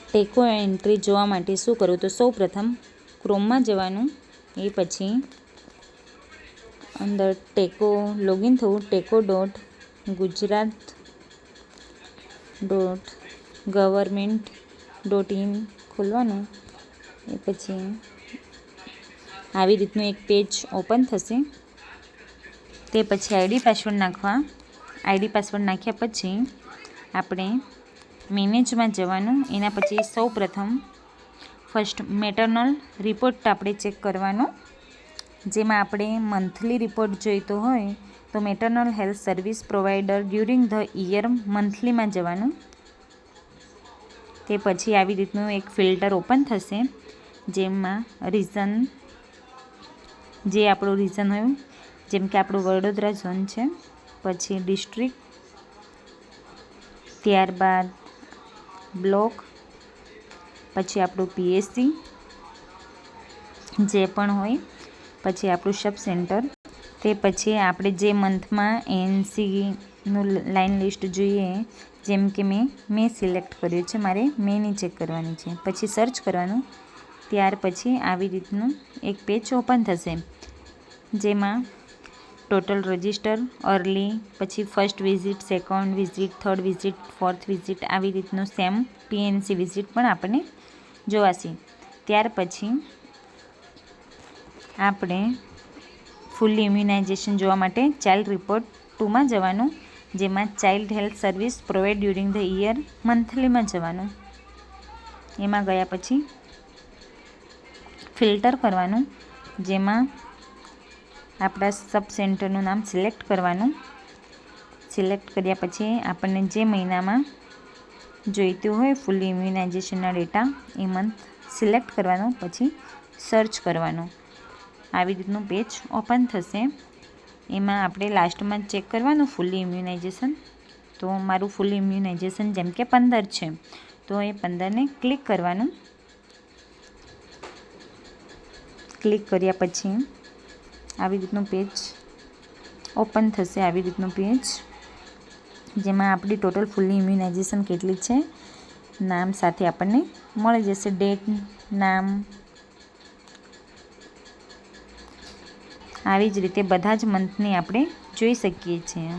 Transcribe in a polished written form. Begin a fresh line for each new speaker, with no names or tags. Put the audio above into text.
ટેકો એન્ટ્રી જોવા માટે શું કરવું? તો સૌ પ્રથમ ક્રોમમાં જવાનું, એ પછી અંદર ટેકો લોગિન થવું, teco.gujarat.government.in ખોલવાનું. એ પછી આવી રીતનું એક પેજ ઓપન થશે. તે પછી આઈડી પાસવર્ડ નાખવા. આઈડી પાસવર્ડ નાખ્યા પછી આપણે મેનેજમાં જવાનું. એના પછી સૌ પ્રથમ ફર્સ્ટ મેટરનલ રિપોર્ટ આપણે ચેક કરવાનો, જેમાં આપણે મંથલી રિપોર્ટ જોઈતો હોય તો maternal health service provider during the year મંથલીમાં જવાનું. તે પછી આવી રીતનું એક ફિલ્ટર ઓપન થશે, જેમાં રીઝન જે આપણું રીઝન હોય, જેમ કે આપણું વડોદરા ઝોન છે, પછી ડિસ્ટ્રિક્ટ, ત્યારબાદ બ્લોક, પછી આપણું પીએસસી જે પણ હોય, પછી આપણું સબ સેન્ટર. તે પછી આપણે જે મંથમાં એનસીનું લાઇન લિસ્ટ જોઈએ, જેમ કે મેં સિલેક્ટ કર્યું છે, મારે મેની ચેક કરવાની છે. પછી સર્ચ કરવાનું. ત્યાર પછી આવી રીતનું એક પેજ ઓપન થશે, જેમાં ટોટલ રજિસ્ટર, અર્લી, પછી first visit, second visit, third visit, fourth visit, આવી રીતનું સેમ પીએનસી વિઝિટ પણ આપણને જોવાશે. ત્યાર પછી આપણે ફૂલ્લી ઇમ્યુનાઇઝેશન જોવા માટે ચાઇલ્ડ રિપોર્ટ 2માં જવાનું, જેમાં child health service provide during the year મંથલીમાં જવાનું. એમાં ગયા પછી ફિલ્ટર કરવાનું, જેમાં આપણા સબ સેન્ટરનું નામ સિલેક્ટ કરવાનું. સિલેક્ટ કર્યા પછી આપણને જે મહિનામાં જોઈતું હોય ફૂલ્લી ઇમ્યુનાઇઝેશનના ડેટા, એ મંથ સિલેક્ટ કરવાનું, પછી સર્ચ કરવાનું. આવી રીતનું પેજ ઓપન થશે. એમાં આપણે લાસ્ટમાં ચેક કરવાનું ફૂલ્લી ઇમ્યુનાઇઝેશન. તો મારું ફૂલ્લી ઇમ્યુનાઇઝેશન જેમ કે 15 છે, તો એ 15ને ક્લિક કરવાનું. ક્લિક કર્યા પછી આવી રીતનું પેજ ઓપન થશે. આવી રીતનું પેજ, જેમાં આપણી ટોટલ ફૂલ્લી ઇમ્યુનાઇઝેશન કેટલી છે નામ સાથે આપણને મળી જશે. ડેટ, નામ, આવી જ રીતે બધા જ મંથની આપણે જોઈ શકીએ છીએ.